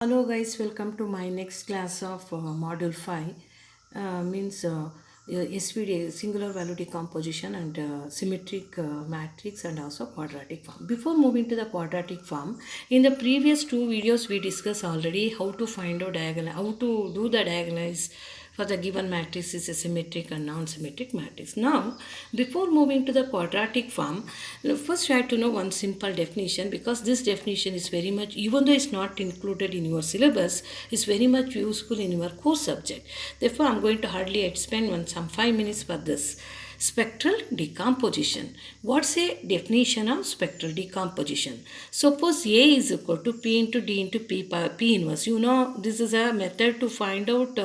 Hello guys, welcome to my next class of module 5 means SVD singular value decomposition and symmetric matrix and also quadratic form. Before moving to the quadratic form, in the previous two videos we discussed already how to find out diagonal, how to do the diagonalize for the given matrix is a symmetric and non-symmetric matrix. Now, before moving to the quadratic form, first you have to know one simple definition, because this definition is very much, even though it's not included in your syllabus, is very much useful in your core subject. Therefore, I'm going to hardly spend some 5 minutes for this. Spectral decomposition. What's a definition of spectral decomposition? Suppose A is equal to P into D into P inverse. You know, this is a method to find out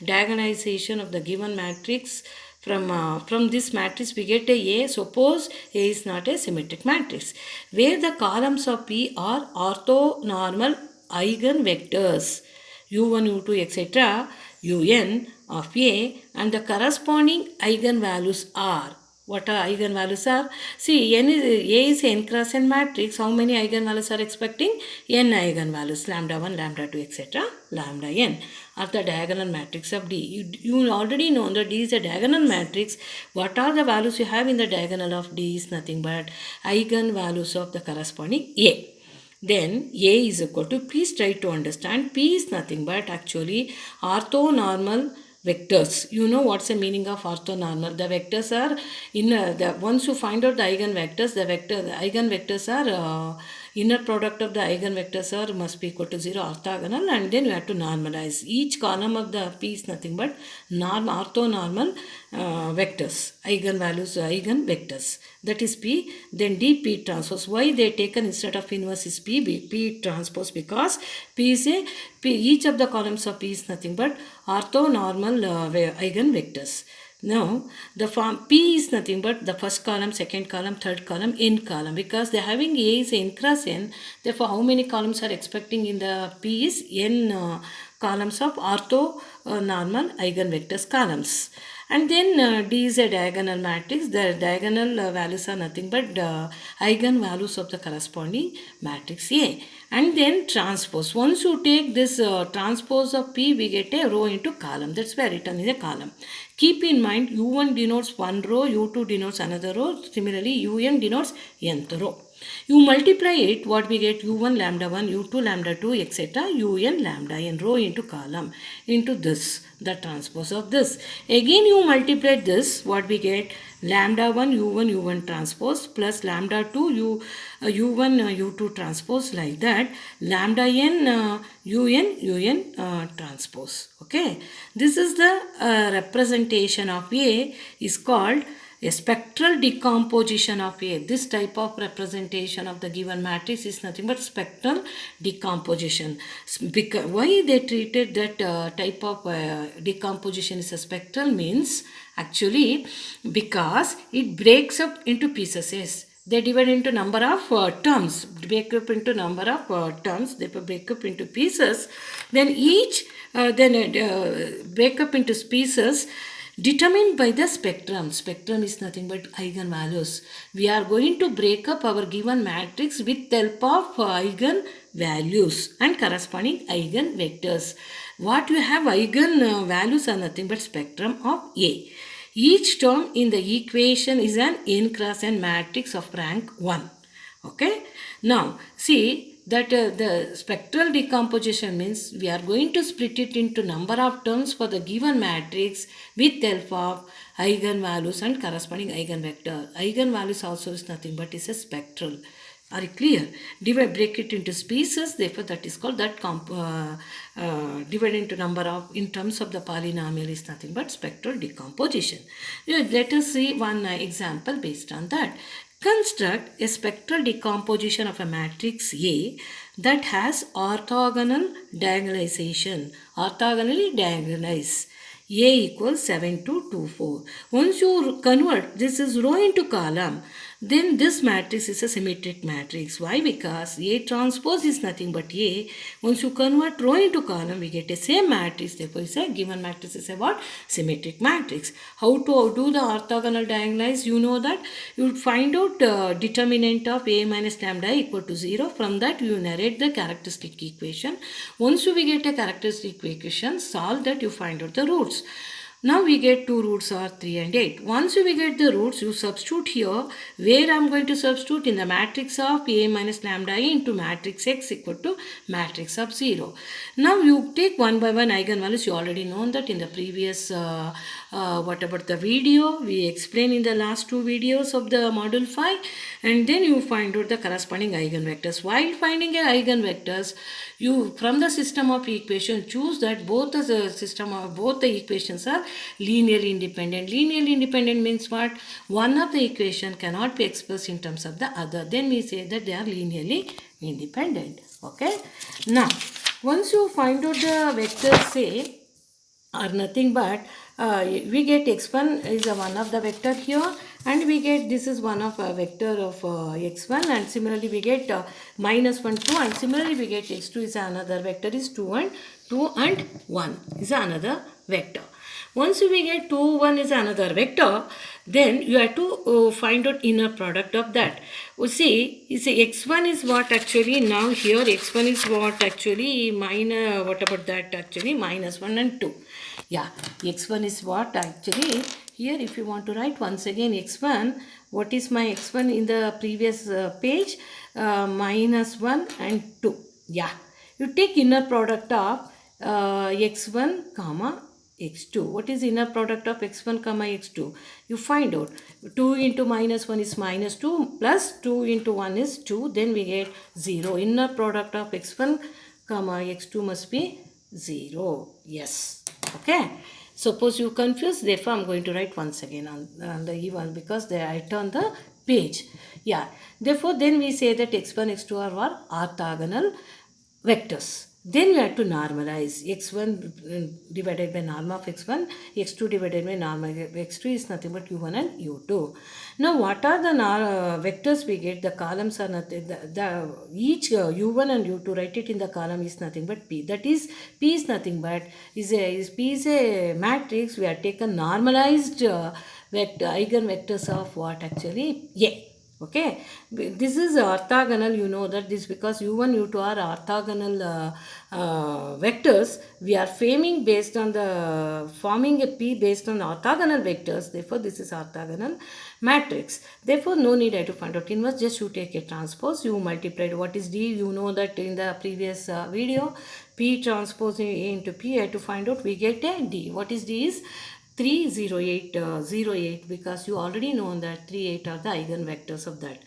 diagonalization of the given matrix. From this matrix we get a. Suppose A is not a symmetric matrix, where the columns of P are orthonormal eigenvectors u1, u2, etc. un of A, and the corresponding eigenvalues are. What are eigenvalues are? See, A is n cross n matrix. How many eigenvalues are expecting? N eigenvalues, lambda 1, lambda 2, etc. lambda n are the diagonal matrix of D. You already know that D is a diagonal matrix. What are the values you have in the diagonal of D is nothing but eigenvalues of the corresponding A. Then A is equal to, please try to understand, P is nothing but actually orthonormal vectors. You know what's the meaning of orthonormal? The vectors are once you find out the eigenvectors, the eigenvectors are inner product of the eigenvectors are must be equal to 0, orthogonal, and then you have to normalize. Each column of the P is nothing but orthonormal vectors, eigenvalues, eigenvectors. That is P. Then D, P transpose. Why they taken instead of inverse is P transpose? Because P is a each of the columns of P is nothing but orthonormal eigenvectors. Now, the form P is nothing but the first column, second column, third column, n column. Because they are having A is n cross n, therefore how many columns are expecting in the P is n columns of orthonormal eigenvectors columns. And then D is a diagonal matrix. The diagonal values are nothing but eigenvalues of the corresponding matrix A. And then transpose. Once you take this transpose of P, we get a row into column. That's why written in a column. Keep in mind, U1 denotes one row, U2 denotes another row. Similarly, UN denotes nth row. You multiply it, what we get? U1 lambda 1, U2 lambda 2, etc. UN lambda n, row into column, into this, the transpose of this. Again you multiply this, what we get? Lambda 1 U1 U1 transpose plus lambda 2 U1 U2 transpose, like that. Lambda n UN UN transpose. Okay. This is the representation of A is called a spectral decomposition of A. This type of representation of the given matrix is nothing but spectral decomposition. Because why they treated that type of decomposition is a spectral means actually because it breaks up into pieces. Yes. They divide into number of terms, break up into number of terms, they break up into pieces. Then each break up into pieces determined by the spectrum. Spectrum is nothing but eigenvalues. We are going to break up our given matrix with the help of eigenvalues and corresponding eigenvectors. What you have eigenvalues are nothing but spectrum of A. Each term in the equation is an n cross n matrix of rank 1. Okay. Now, see that the spectral decomposition means we are going to split it into number of terms for the given matrix with the help of eigenvalues and corresponding eigenvector. Eigenvalues also is nothing but is a spectral. Are you clear? Break it into species, therefore that is called that divide into number of, in terms of the polynomial is nothing but spectral decomposition. Let us see one example based on that. Construct a spectral decomposition of a matrix A that has orthogonal diagonalization. Orthogonally diagonalize. A equals 7 to 2, 4. Once you convert, this is row into column. then this matrix is a symmetric matrix. Why? Because A transpose is nothing but A. Once you convert row into column, we get a same matrix. Therefore, it's a given matrix is a what? Symmetric matrix. How to do the orthogonal diagonalize? You know that you would find out determinant of A minus lambda equal to 0. From that, you narrate the characteristic equation. Once we get a characteristic equation, solve that, you find out the roots. Now we get two roots are 3 and 8. Once we get the roots, you substitute here. Where I am going to substitute? In the matrix of A minus lambda I into matrix X equal to matrix of 0. Now you take one by one eigenvalues. You already know that in the previous what about the video? We explained in the last two videos of the module 5. And then you find out the corresponding eigenvectors. While finding a eigenvectors, you from the system of equation choose that both the system of both the equations are linearly independent. Linearly independent means what? One of the equation cannot be expressed in terms of the other. Then we say that they are linearly independent. Okay. Now, once you find out the vectors say are nothing but we get x1 is a one of the vector here, and we get this is one of a vector of x1, and similarly we get minus 1 2, and similarly we get x2 is another vector is 2 and 1 is another vector. Once we get 2 1 is another vector, then you have to find out inner product of that. You see x1 is what actually now here x1 is what actually minus what about that actually minus 1 and 2. Yeah, x1 is what actually here if you want to write once again x1, what is my x1 in the previous page? Minus 1 and 2. Yeah, you take inner product of x1 comma x2. What is inner product of x1 comma x2? You find out 2 into minus 1 is minus 2 plus 2 into 1 is 2. Then we get 0. Inner product of x1 comma x2 must be 0. Yes. Okay. Suppose you confuse, therefore I am going to write once again on the even because I turn the page. Yeah. Therefore then we say that x1 x2 are orthogonal vectors. Then we have to normalize x1 divided by norm of x1, x2 divided by norm of x2 is nothing but u1 and u2. Now what are the vectors we get? The columns are nothing, each u1 and u2, write it in the column is nothing but p. That is, p is nothing but, p is a matrix. We have taken normalized vector, eigenvectors of what actually? A. Okay, this is orthogonal. You know that this because u1 u2 are orthogonal vectors. We are forming based on the forming a p based on orthogonal vectors. Therefore this is orthogonal matrix. Therefore no need to find out inverse, just you take a transpose, you multiply. What is d? You know that in the previous video, p transpose a into p. I have to find out, we get a d. What is d is 30808, because you already know that 3 8 are the eigenvectors of that.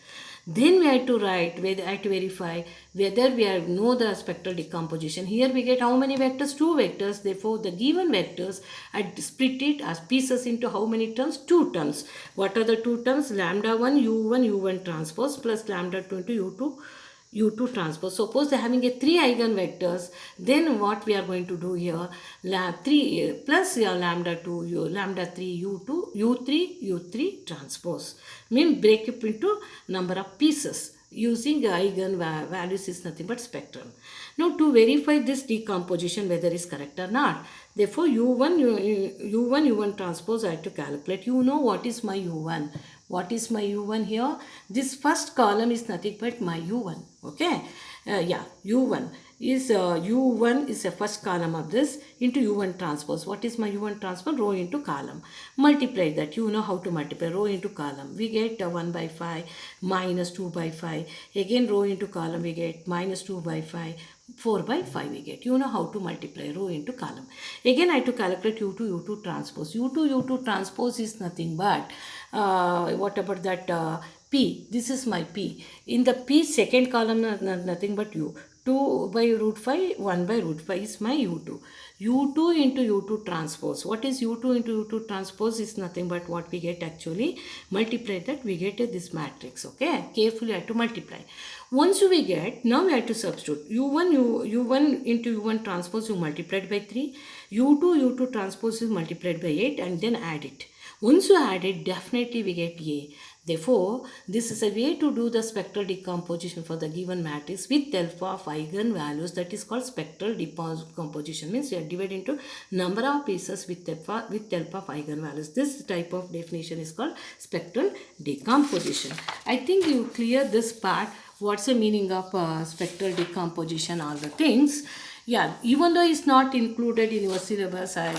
Then we have to write, I have to verify whether we have know the spectral decomposition. Here we get how many vectors? 2 vectors. Therefore the given vectors, I split it as pieces into how many terms? 2 terms. What are the 2 terms? Lambda 1 u1 transpose plus lambda 2 into u2 transpose. Suppose they are having a 3 eigenvectors, then what we are going to do here, 3 plus lambda 2 lambda 3 u2 u3 transpose, mean break it into number of pieces using eigenvalues is nothing but spectrum. Now to verify this decomposition whether is correct or not, therefore u1 transpose I have to calculate. You know what is my u1? What is my u1 here? This first column is nothing but my u1. Okay. Yeah, u1 is the first column of this into u1 transpose. What is my u1 transpose? Row into column. Multiply that. You know how to multiply row into column. We get 1 by 5 minus 2 by 5. Again row into column we get minus 2 by 5. 4 by 5 we get. You know how to multiply row into column. Again I have to calculate u2 transpose. u2 transpose is nothing but what about that p? This is my p. In the p second column nothing but u. 2 by root 5, 1 by root 5 is my u2. u2 into u2 transpose. What is u2 into u2 transpose is nothing but what we get actually. Multiply that, we get this matrix. Okay, carefully I have to multiply. Once we get, now we have to substitute u1 into u1 transpose, you multiplied by 3. u2 transpose is multiplied by 8 and then add it. Once you add it, definitely we get A. Therefore, this is a way to do the spectral decomposition for the given matrix with help of eigenvalues. That is called spectral decomposition. Means you are divided into number of pieces with help of eigenvalues. This type of definition is called spectral decomposition. I think you clear this part. What's the meaning of spectral decomposition? All the things. Yeah, even though it's not included in your syllabus, I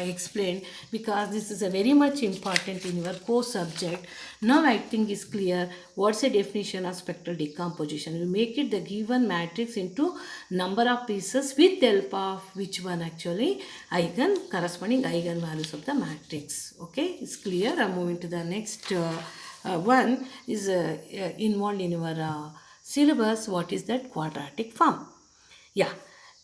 explained, because this is a very much important in your core subject. Now I think it's clear what's the definition of spectral decomposition. You make it the given matrix into number of pieces with the help of which one actually corresponding eigenvalues of the matrix. Okay, it's clear. I'm moving to the next one is involved in your syllabus. What is that? Quadratic form. Yeah.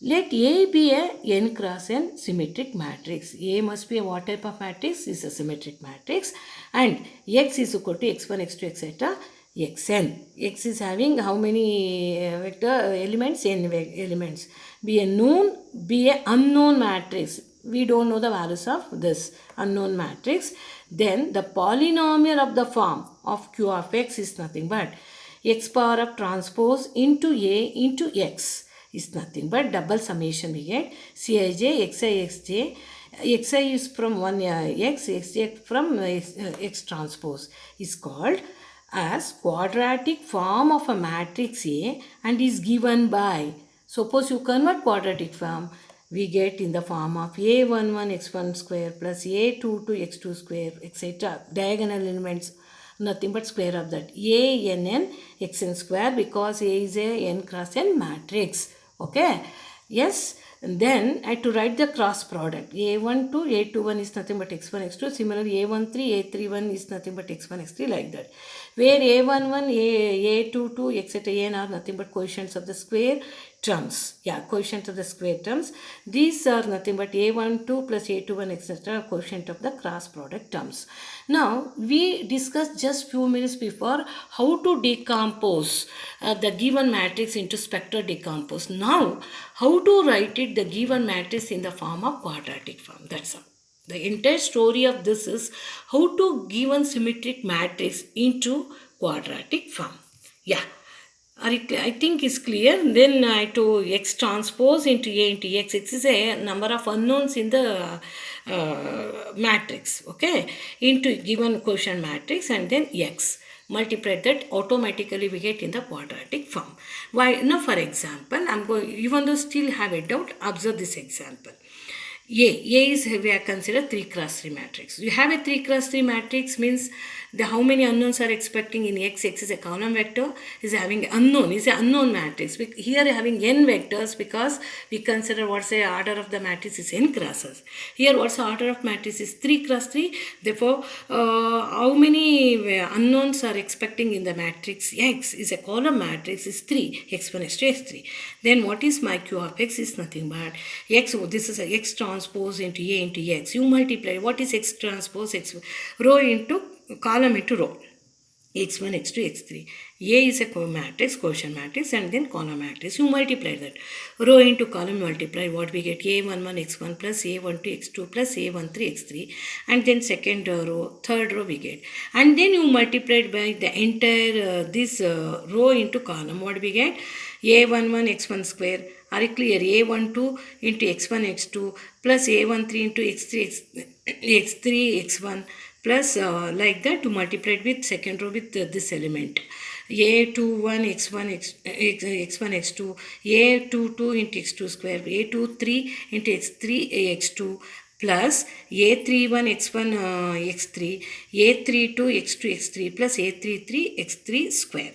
Let A be a n cross n symmetric matrix. A must be a what type of matrix? Is a symmetric matrix. And x is equal to x1, x2, etc. xn. X is having how many vector elements? N elements. Be a known, be a unknown matrix. We don't know the values of this unknown matrix. Then the polynomial of the form of q of x is nothing but x power of transpose into a into x is nothing but double summation we get Cij xi xj. Xi is from 1 x, xj from x transpose is called as quadratic form of a matrix A and is given by, suppose you convert quadratic form, we get in the form of a11 x1 square plus a22 x2 square etc. Diagonal elements nothing but square of that ann xn square, because A is a n cross n matrix. Okay, yes. And then I have to write the cross product. A12 A21 is nothing but x1 x2. Similarly A13 A31 is nothing but x1 x3, like that. Where A11 A22 etc. n are nothing but coefficients of the square terms. Yeah, coefficients of the square terms. These are nothing but A12 plus A21 etc. coefficient of the cross product terms. Now we discussed just few minutes before how to decompose the given matrix into spectral decompose. Now how to write it the given matrix in the form of quadratic form. That's all. The entire story of this is how to given symmetric matrix into quadratic form. Yeah. I think it's clear. Then I to x transpose into A into x. X is a number of unknowns in the matrix. Okay. Into given quotient matrix and then x. Multiply that, automatically we get in the quadratic form. Why? Now for example, I'm going, even though still have a doubt, observe this example. A is, we are considered 3 cross 3 matrix. You have a 3 cross 3 matrix means the how many unknowns are expecting in x. X is a column vector, is having unknown, is an unknown matrix. Here having n vectors because we consider what's the order of the matrix is n crosses. Here what's the order of matrix is 3 cross 3. Therefore, how many unknowns are expecting in the matrix x is a column matrix is 3, x1, x2, x3. Then what is my q of x is nothing but x, this is a x transpose into A into x. You multiply, what is x transpose? X row into column into row. x1, x2, x3. A is a matrix, quotient matrix, and then column matrix. You multiply that. Row into column multiply. What we get? A11 x1 plus A12 x2 plus A13 x3. And then second row, third row we get. And then you multiply by the entire this row into column. What we get? A11 x1 square. Are you clear? A12 into x1 x2 plus A13 into x3 x3 x1 plus like that to multiply it with second row with this element. A21 x1 x1 x2 A22 into x2 square, A23 into x3 x2 plus A31 x1 x3 A32 x2 x3 plus A33 x3 square.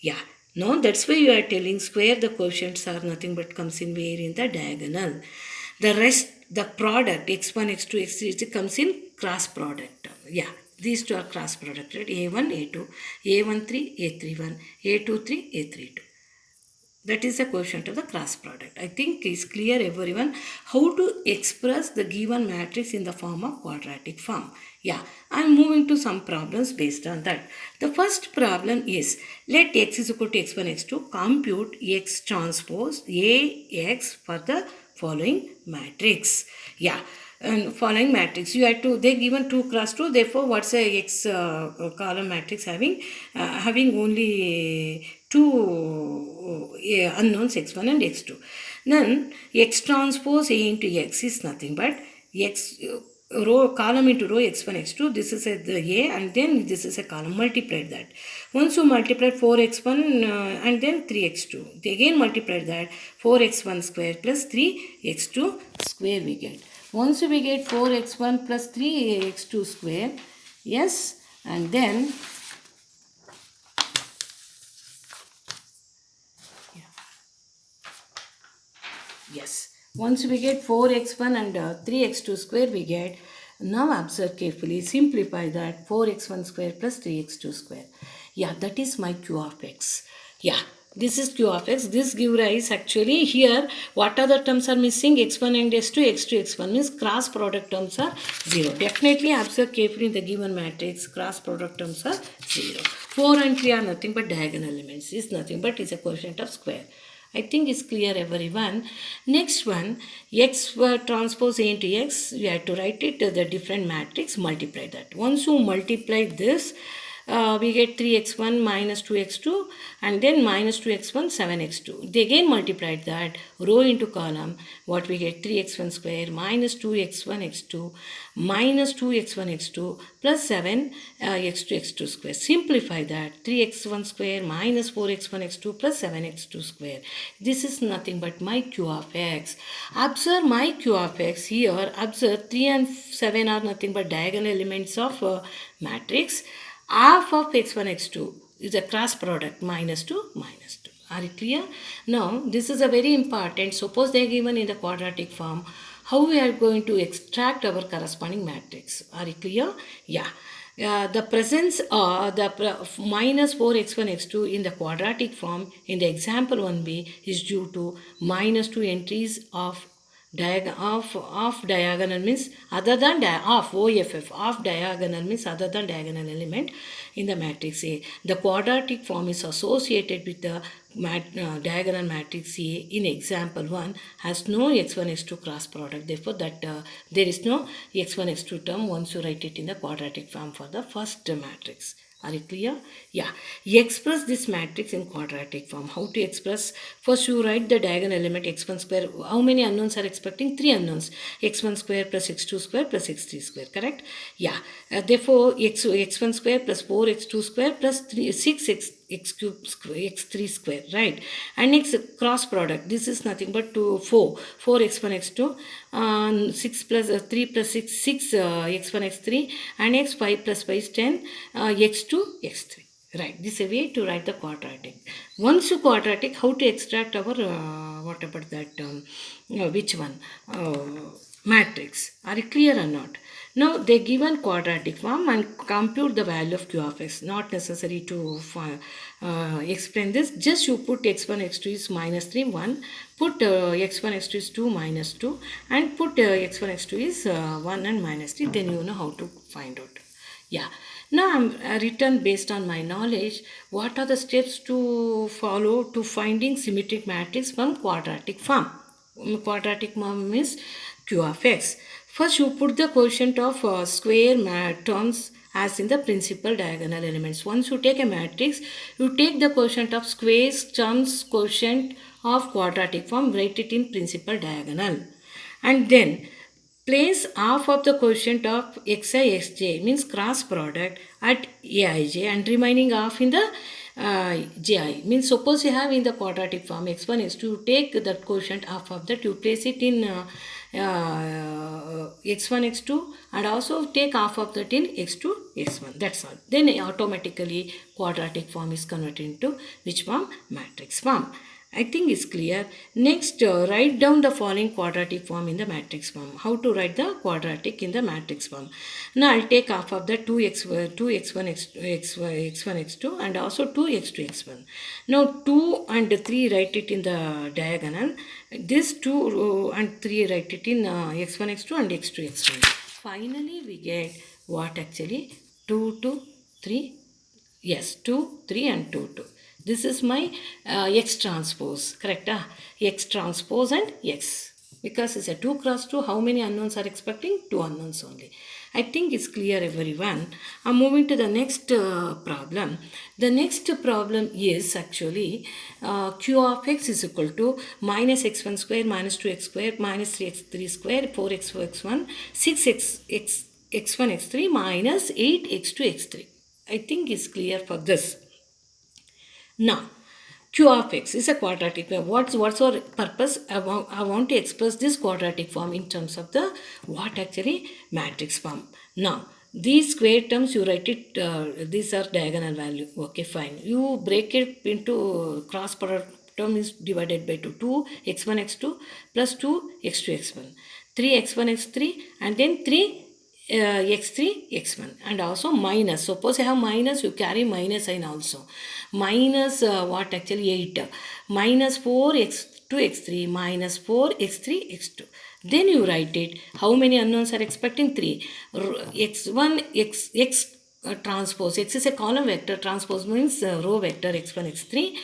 Yeah. No, that's why you are telling square the coefficients are nothing but comes in where in the diagonal. The rest, the product x1, x2, x3 comes in cross product. Yeah, these two are cross product, right? A1, A2, A13, A31, A23, A32. That is the coefficient of the cross product. I think it's clear everyone how to express the given matrix in the form of quadratic form. Yeah, I am moving to some problems based on that. The first problem is, let x is equal to x1, x2, compute x transpose AX for the following matrix. Yeah, and following matrix. You had to, they given 2 cross 2, therefore what's a x column matrix having only two unknowns x1 and x2. Then x transpose A into x is nothing but x row column into row x1 x2, this is the A, and then this is a column, multiplied that. Once you multiply 4x1 and then 3x2, they again multiplied that, 4x1 square plus 3x2 square we get. Once we get 4x1 plus 3x2 square, yes, and then yes, once we get 4x1 and 3x2 square we get. Now observe carefully, simplify that, 4x1 square plus 3x2 square. Yeah, that is my q of x. Yeah, this is q of x. This give rise, actually here what other terms are missing, x1 and x2, x2, x1 means cross product terms are 0. Definitely observe carefully in the given matrix, cross product terms are 0. 4 and 3 are nothing but diagonal elements, is nothing but is a quotient of square. I think it's clear everyone. Next one, x transpose A into x, we have to write it the different matrix, multiply that. Once you multiply this, we get 3x1 minus 2x2 and then minus 2x1 7x2. They again multiplied that, row into column, what we get, 3x1 square minus 2x1 x2 minus 2x1 x2 plus 7 x2 x2 square. Simplify that, 3x1 square minus 4x1 x2 plus 7x2 square. This is nothing but my q of x. Observe my q of x here. Observe 3 and 7 are nothing but diagonal elements of matrix. Half of x1 x2 is a cross product, minus 2 minus 2. Are you clear? Now this is a very important. Suppose they are given in the quadratic form, how we are going to extract our corresponding matrix. Are you clear? Yeah. The presence of minus 4x1 x2 in the quadratic form in the example 1b is due to minus 2 entries of diagonal means other than OFF of diagonal means other than diagonal element in the matrix A. The quadratic form is associated with the diagonal matrix A in example 1 has no x1 x2 cross product. Therefore that there is no x1 x2 term once you write it in the quadratic form for the first matrix. Are you clear? Yeah. Express this matrix in quadratic form. How to express? First you write the diagonal element x1 square. How many unknowns are expecting? 3 unknowns. x1 square plus x2 square plus x3 square. Correct? Yeah. Therefore x1 square plus 4x2 square plus 6x x cube square, x3 square, right? And next cross product, this is nothing but 4 x1 x2 6 plus 3 plus 6 x1 x3 and x 5 plus 5 is 10 x2 x3. Right, this is a way to write the quadratic. Once you quadratic, how to extract our what about that which one matrix? Are you clear or not? Now they given quadratic form and compute the value of q of x. Not necessary to explain this. Just you put x1 x2 is minus 3 1. Put x1 x2 is 2 minus 2 and put x1 x2 is 1 and minus 3. Then you know how to find out. Yeah. Now I'm written based on my knowledge. What are the steps to follow to finding symmetric matrix from quadratic form? Quadratic form means q of x. First you put the quotient of square terms as in the principal diagonal elements. Once you take a matrix, you take the quotient of squares terms quotient of quadratic form, write it in principal diagonal. And then place half of the quotient of xi xj means cross product at aij and remaining half in the ji. Means suppose you have in the quadratic form x1 x2, you take that quotient half of that, you place it in x1 x2 and also take half of that in x2 x1. That's all. Then automatically quadratic form is converted into which form? Matrix form. I think it's clear. Next, write down the following quadratic form in the matrix form. How to write the quadratic in the matrix form? Now, I'll take half of the 2x1 x2 and also 2x2 x1. Now, 2 and 3 write it in the diagonal. This 2 and 3 write it in x1 x2 and x2 x1. Finally, we get what actually? 2, 2, 3. Yes, 2, 3 and 2, 2. This is my x transpose, correct? X transpose and x. because it's a 2 cross 2. How many unknowns are expecting? 2 unknowns only. I think it's clear, everyone. I'm moving to the next problem. The next problem is actually q of x is equal to minus x1 square, minus 2x square, minus 3x3 square, 4x4 x1, 6x x1 x3 minus 8x2 x3. I think it's clear for this. Now, q of x is a quadratic form. What's our purpose? I want to express this quadratic form in terms of the what actually matrix form. Now, these square terms you write it, these are diagonal value. Okay, fine. You break it into cross product term is divided by 2 x1 x2 plus 2 x2 x1, 3 x1 x3 and then 3 x3 x1 and also minus. Suppose I have minus, you carry minus sign also. Minus what actually 8 minus 4 x2 x3 minus 4 x3 x2. Then you write it. How many unknowns are expecting? 3. x1 x transpose. X is a column vector. Transpose means row vector x1 x3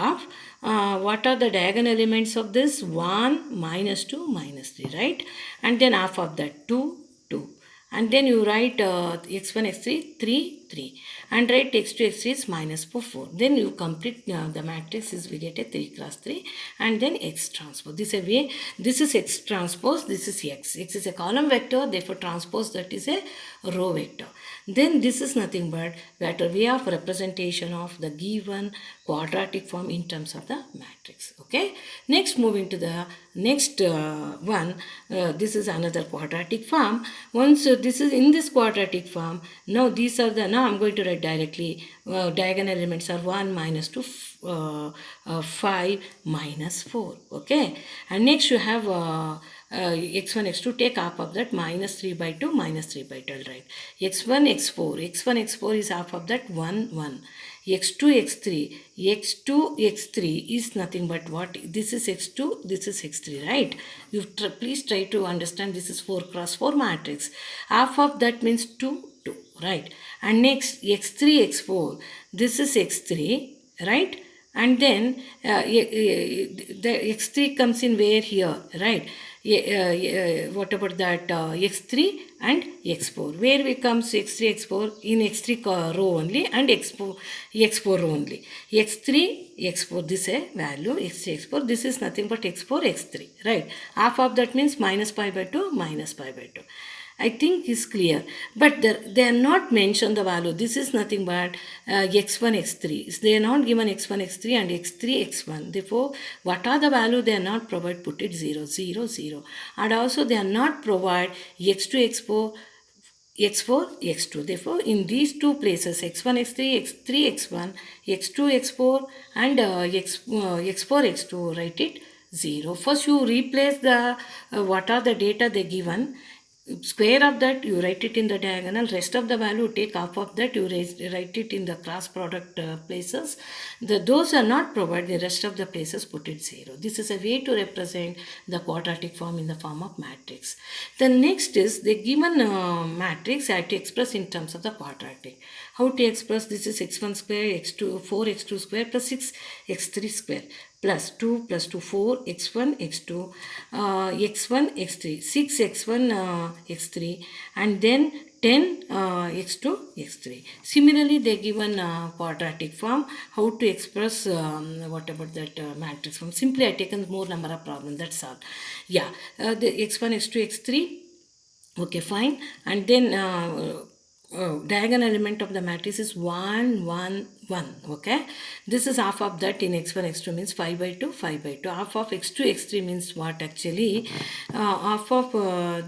of what are the diagonal elements of this? 1 minus 2 minus 3, right? And then half of that 2 2. And then you write x1 x3 3 3 and write x2 x3 is minus 4 4. Then you complete the matrix is we get a 3 cross 3 and then x transpose. This is a way. This is x transpose, this is x. X is a column vector, therefore transpose that is a row vector. Then this is nothing but vector way of representation of the given quadratic form in terms of the matrix. Okay. Next, moving to the next one. This is another quadratic form. Once this is in this quadratic form, now these are the, now I'm going to write directly. Diagonal elements are 1 minus 2 5 minus 4. Okay. And next you have x1 x2, take half of that, minus 3 by 2 minus 3 by 12, right? x1 x4 is half of that, 1 1. x2 x3 is nothing but what? This is x2, this is x3, right? You please try to understand, this is 4 cross 4 matrix. Half of that means 2 2, right? And next x3 x4, this is x3, right? And then the x3 comes in where? Here, right? What about that x3 and x4? Where we comes x3 x4? In x3 row only and x4 row only. x3 x4, this is a value, x3 x4, this is nothing but x4 x3, right? Half of that means minus pi by 2 minus pi by 2. I think is clear, but they are not mentioned the value. This is nothing but x1 x3. They are not given x1 x3 and x3 x1. Therefore, what are the value they are not provide? Put it 0 0 0. And also they are not provide x2 x4 x2. Therefore, in these two places, x1 x3 x3 x1 x2 x4 and x4 x2, write it 0. First you replace the what are the data they given. Square of that you write it in the diagonal, rest of the value take half of that, you write it in the cross product places. Those are not provided, the rest of the places put it 0. This is a way to represent the quadratic form in the form of matrix. The next is the given matrix I have to express in terms of the quadratic. How to express? This is x1 square, x2 4x2 square plus 6x3 square plus 2 plus 2 4 x1 x2 x1 x3 6 x1 x3 and then 10 x2 x3. Similarly, they given quadratic form. How to express what about that matrix form? Simply I taken more number of problems, that's all. Yeah, the x1 x2 x3. Okay, fine. And then diagonal element of the matrix is 1 1 1. Okay, this is half of that in x1 x2 means 5 by 2 5 by 2. Half of x2 x3 means what actually? Half of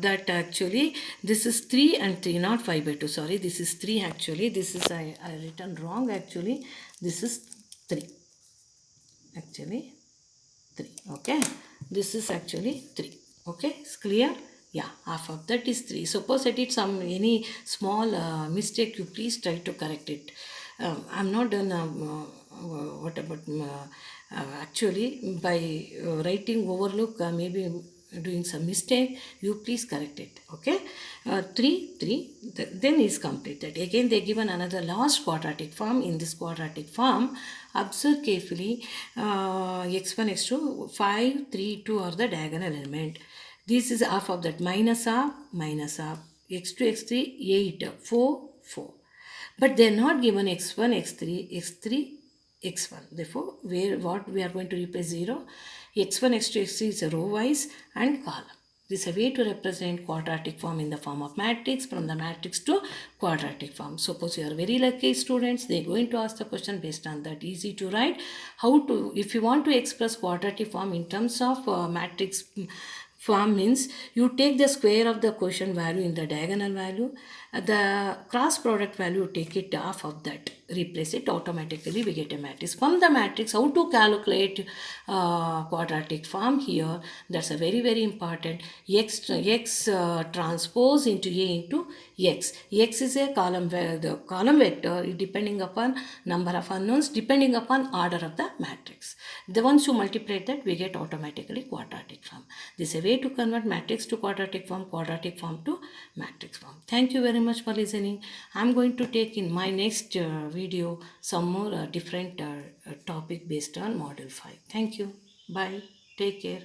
that actually, this is 3 and 3, not 5 by 2, sorry, this is 3 actually. This is I written wrong actually. This is 3 actually, 3. Okay, this is actually 3. Okay, it's clear? Yeah, half of that is 3. Suppose I did some any small mistake, you please try to correct it. I'm not done what about actually by writing overlook maybe doing some mistake, you please correct it. Okay, 3 then is completed. Again they given another last quadratic form. In this quadratic form, observe carefully, x1 x2 5 3 2 are the diagonal element. This is half of that, minus half, x2 x3 8 4 4, but they are not given x1 x3 x3 x1. Therefore, where what we are going to replace 0, x1 x2 x3 is a row wise and column. This is a way to represent quadratic form in the form of matrix, from the matrix to quadratic form. Suppose you are very lucky students, they are going to ask the question based on that. Easy to write. How to, if you want to express quadratic form in terms of matrix form, means you take the square of the quotient value in the diagonal value, the cross product value, take it half of that, replace it, automatically we get a matrix. From the matrix, how to calculate quadratic form here, that's a very important. X transpose into A into X. X is a column, the column vector depending upon number of unknowns, depending upon order of the matrix. The once you multiply that, we get automatically quadratic form. This is a way to convert matrix to quadratic form to matrix form. Thank you very much for listening. I am going to take in my next video some more different topic based on module 5. Thank you. Bye. Take care.